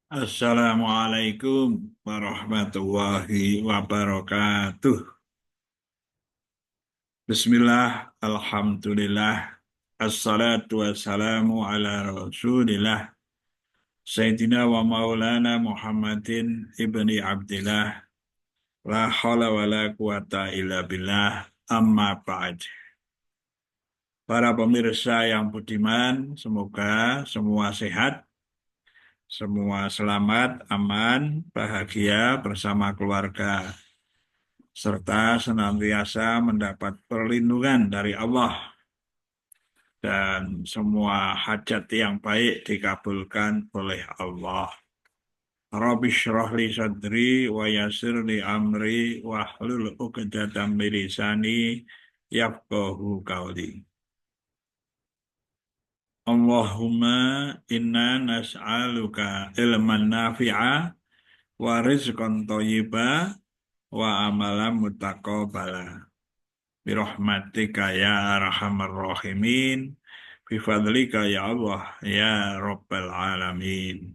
Assalamualaikum warahmatullahi wabarakatuh. Bismillah, alhamdulillah, assalatu wassalamu ala rasulillah, Sayyidina wa maulana Muhammadin ibni Abdillah, la hawla wa la quwata illa billah, amma ba'd. Para pemirsa yang budiman, semoga semua sehat, semua selamat, aman, bahagia bersama keluarga, serta senantiasa mendapat perlindungan dari Allah dan semua hajat yang baik dikabulkan oleh Allah. Rabbi shrah li sadri wa yassir li amri wahlul 'uqdatam min lisani yafqahu qawli. Allahumma inna nas'aluka ilman nafi'a wa rizqan thayyiba wa amalan muttaqabbala. Birahmatika ya arhamar rahimin. Bifadlika ya Allah ya Rabbal alamin.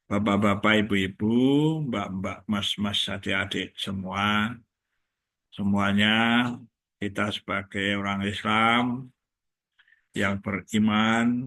Bapak-bapak, ibu-ibu, mbak-mbak, mas-mas, adik-adik semua, semuanya kita sebagai orang Islam yang beriman,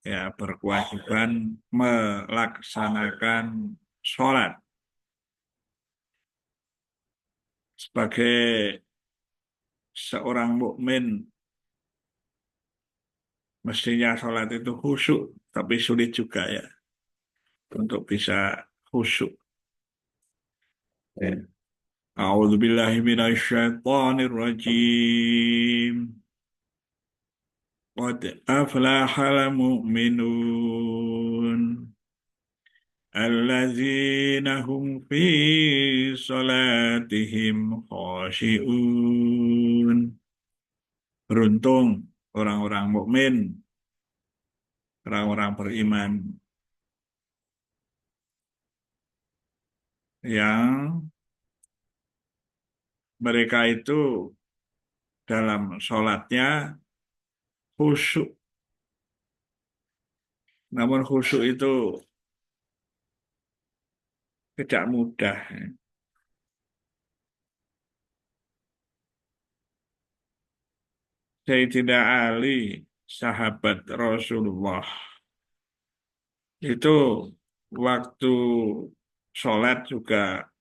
ya berkewajiban melaksanakan sholat sebagai seorang mukmin. Mestinya sholat itu khusyuk, tapi sulit juga ya untuk bisa khusyuk. Ya. A'udzu billahi minasyaitonir rajim. Qad aflahal mu'minun alladzina hum fi salatihim khashi'un. Beruntung orang-orang mukmin, orang-orang beriman yang mereka itu dalam sholatnya khusyuk. Namun khusyuk itu tidak mudah. Sayyidina Ali, sahabat Rasulullah, itu waktu sholat juga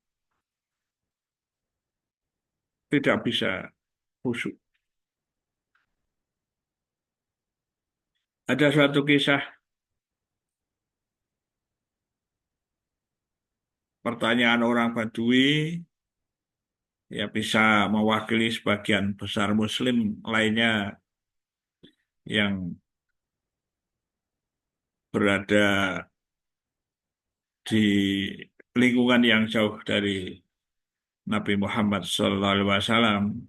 tidak bisa khusyuk. Ada suatu kisah pertanyaan orang Badui, ya bisa mewakili sebagian besar Muslim lainnya yang berada di lingkungan yang jauh dari Nabi Muhammad SAW,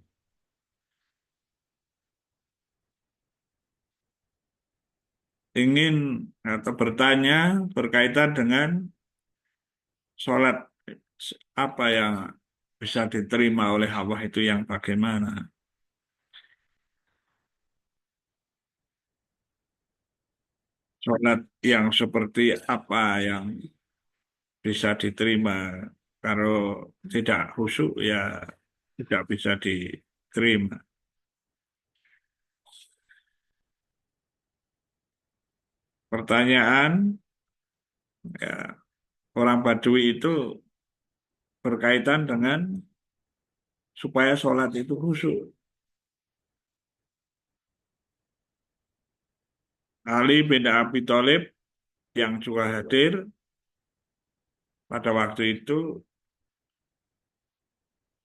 ingin atau bertanya berkaitan dengan sholat, apa yang bisa diterima oleh Allah itu yang bagaimana. Sholat yang seperti apa yang bisa diterima. Kalau tidak khusyuk ya tidak bisa diterima. Pertanyaan ya, orang Badui itu berkaitan dengan supaya sholat itu khusyuk. Ali bin Abi Thalib yang juga hadir pada waktu itu,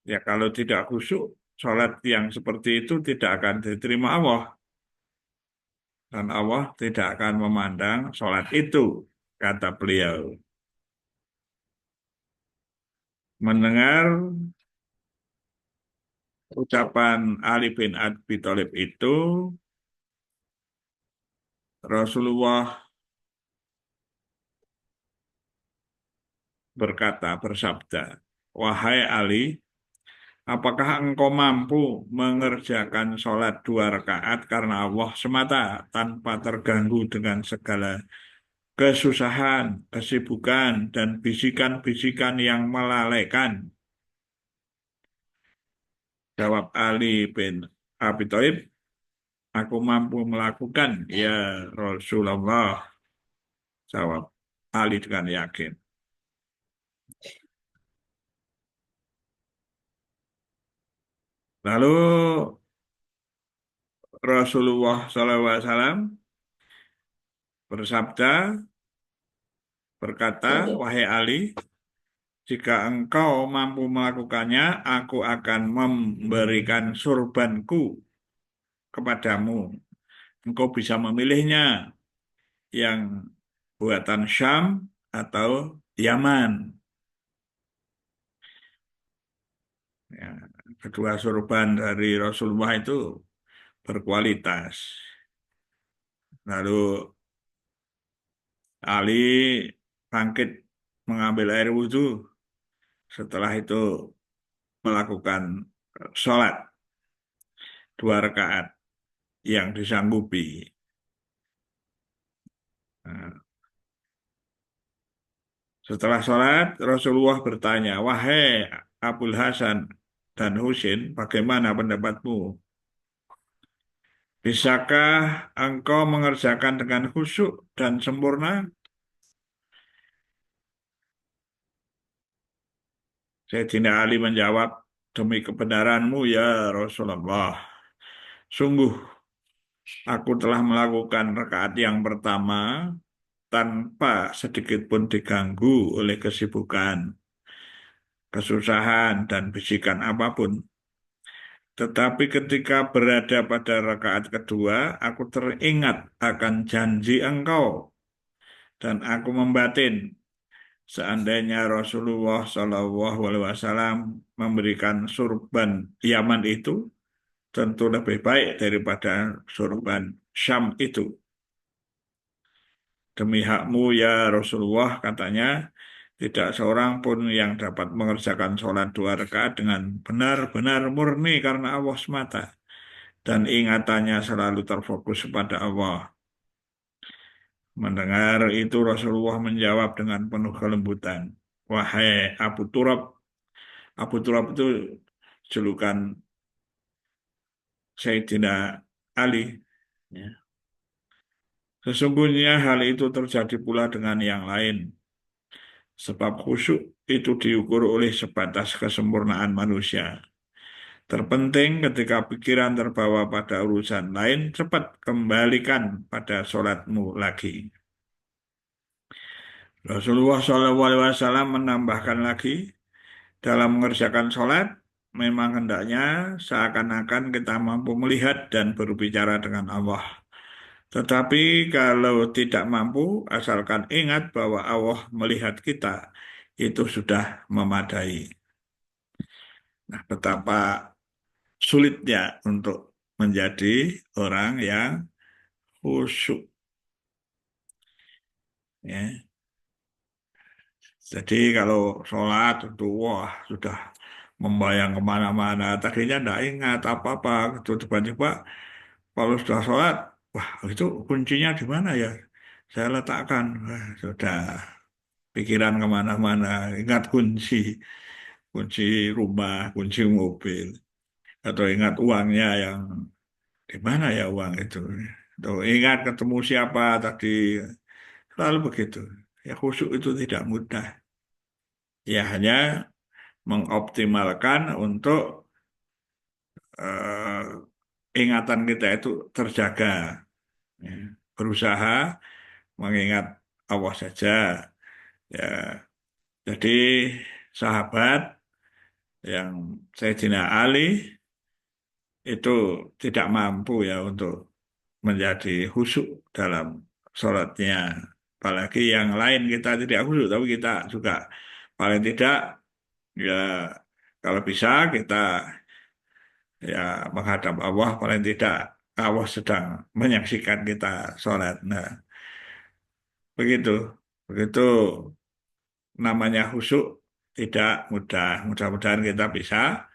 ya kalau tidak khusyuk, sholat yang seperti itu tidak akan diterima Allah. Dan Allah tidak akan memandang sholat itu, kata beliau. Mendengar ucapan Ali bin Abi Thalib itu, Rasulullah bersabda, "Wahai Ali, apakah engkau mampu mengerjakan sholat 2 rakaat karena Allah semata tanpa terganggu dengan segala kesusahan, kesibukan, dan bisikan-bisikan yang melalaikan. Jawab Ali bin Abi Thalib, aku mampu melakukan, ya Rasulullah. Jawab Ali dengan yakin. Lalu Rasulullah SAW bersabda, berkata, wahai Ali, jika engkau mampu melakukannya, aku akan memberikan surbanku kepadamu. Engkau bisa memilihnya yang buatan Syam atau Yaman. Ya, kedua surban dari Rasulullah itu berkualitas. Lalu Ali bangkit mengambil air wudhu. Setelah itu melakukan sholat 2 rakaat yang disanggupi. Nah, setelah sholat, Rasulullah bertanya, wahai Abul Hasan dan Husin, bagaimana pendapatmu? Bisakah engkau mengerjakan dengan khusyuk dan sempurna? Sayyidina Ali menjawab, demi kebenaranmu ya Rasulullah. Sungguh, aku telah melakukan rakaat yang pertama tanpa sedikit pun diganggu oleh kesibukan, kesusahan, dan bisikan apapun. Tetapi ketika berada pada rakaat kedua, aku teringat akan janji engkau dan aku membatin seandainya Rasulullah Shallallahu Alaihi Wasallam memberikan surban Yaman itu tentu lebih baik daripada surban Syam itu. Demi hakmu ya Rasulullah, katanya, tidak seorang pun yang dapat mengerjakan sholat 2 rakaat dengan benar-benar murni karena Allah semata. Dan ingatannya selalu terfokus pada Allah. Mendengar itu Rasulullah menjawab dengan penuh kelembutan. Wahai Abu Turab, Abu Turab itu julukan Sayyidina Ali. Ya. Sesungguhnya hal itu terjadi pula dengan yang lain. Sebab khusyuk itu diukur oleh sebatas kesempurnaan manusia. Terpenting ketika pikiran terbawa pada urusan lain, cepat kembalikan pada sholatmu lagi. Rasulullah SAW menambahkan lagi, dalam mengerjakan sholat, memang hendaknya seakan-akan kita mampu melihat dan berbicara dengan Allah. Tetapi kalau tidak mampu, asalkan ingat bahwa Allah melihat kita, itu sudah memadai. Nah, betapa sulitnya untuk menjadi orang yang khusyuk. Ya. Jadi kalau sholat itu wah sudah membayang kemana-mana. Tadinya tidak ingat apa-apa. Gitu. Tiba-tiba kalau sudah sholat, wah itu kuncinya di mana ya? Saya letakkan. Wah, sudah pikiran kemana-mana. Ingat kunci. Kunci rumah, kunci mobil. Atau ingat uangnya yang di mana ya uang itu. Atau ingat ketemu siapa tadi. Selalu begitu. Ya khusyuk itu tidak mudah. Ya hanya mengoptimalkan untuk ingatan kita itu terjaga. Ya. Berusaha mengingat Allah saja. Ya. Jadi sahabat yang Sayyidina Ali itu tidak mampu ya untuk menjadi khusyuk dalam sholatnya. Apalagi yang lain kita tidak khusyuk, tapi kita juga paling tidak ya kalau bisa kita ya menghadap Allah paling tidak Allah sedang menyaksikan kita sholat. Nah, begitu. Begitu namanya khusyuk tidak mudah. Mudah-mudahan kita bisa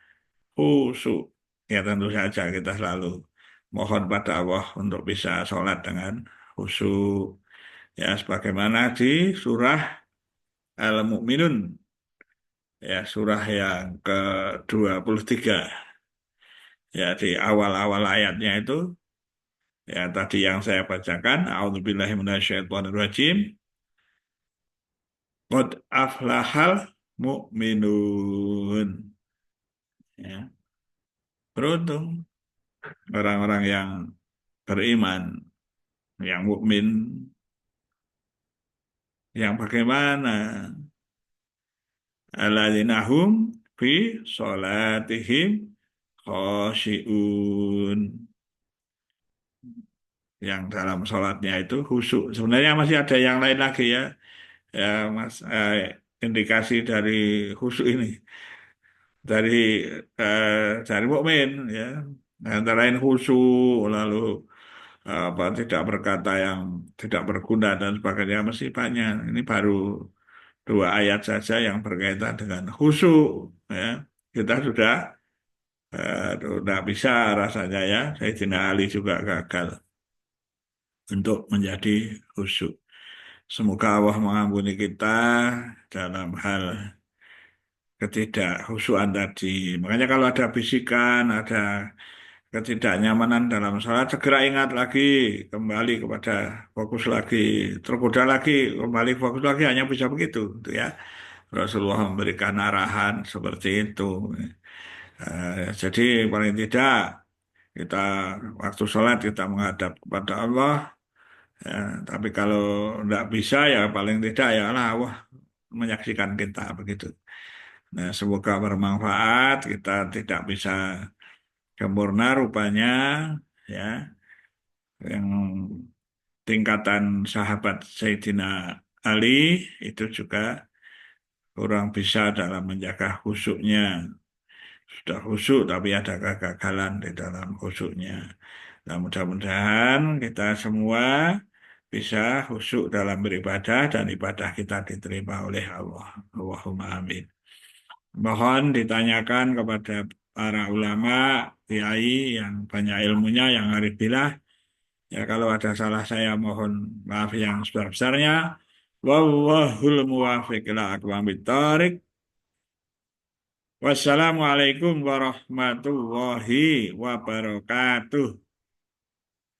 khusyuk. Ya tentu saja kita selalu mohon pada Allah untuk bisa sholat dengan khusyuk. Ya, sebagaimana di surah Al-Mu'minun, ya surah yang ke-23. Ya, di awal-awal ayatnya itu, ya tadi yang saya bacakan, A'udzubillahi minasyaitonirrajim, Qad aflahal mu'minun. Ya, beruntung orang-orang yang beriman, yang mukmin, yang bagaimana? Alladzina hum fi sholatihim khosyi'un. Yang dalam sholatnya itu khusyuk. Sebenarnya masih ada yang lain lagi ya, ya Mas, indikasi dari khusyuk ini dari dari mukmin ya. Antara lain khusyuk, lalu apa tidak berkata yang tidak berguna dan sebagainya masih banyak. Ini baru dua ayat saja yang berkaitan dengan khusyuk ya. Kita sudah bisa rasanya ya. Sayyidina Ali juga gagal untuk menjadi khusyuk. Semoga Allah mengampuni kita dalam hal ketidakhusyuan tadi. Makanya kalau ada bisikan, ada ketidaknyamanan dalam sholat, segera ingat lagi, kembali kepada fokus lagi, tergoda lagi, kembali fokus lagi, hanya bisa begitu, gitu ya. Rasulullah memberikan arahan seperti itu. Jadi paling tidak kita waktu sholat kita menghadap kepada Allah. Ya, tapi kalau tidak bisa ya paling tidak ya Allah, Allah menyaksikan kita begitu. Nah, semoga bermanfaat. Kita tidak bisa sempurna rupanya ya. Yang tingkatan sahabat Sayyidina Ali itu juga kurang bisa dalam menjaga khusyuknya. Sudah khusyuk tapi ada kegagalan di dalam khusyuknya. Nah, mudah-mudahan kita semua bisa khusyuk dalam beribadah dan ibadah kita diterima oleh Allah. Allahumma amin. Mohon ditanyakan kepada para ulama, kiai yang banyak ilmunya, yang arif billah. Ya kalau ada salah saya mohon maaf yang sebesar-besarnya. Wallahul muwaffiq ila aqwamit thoriq. Wassalamualaikum warahmatullahi wabarakatuh.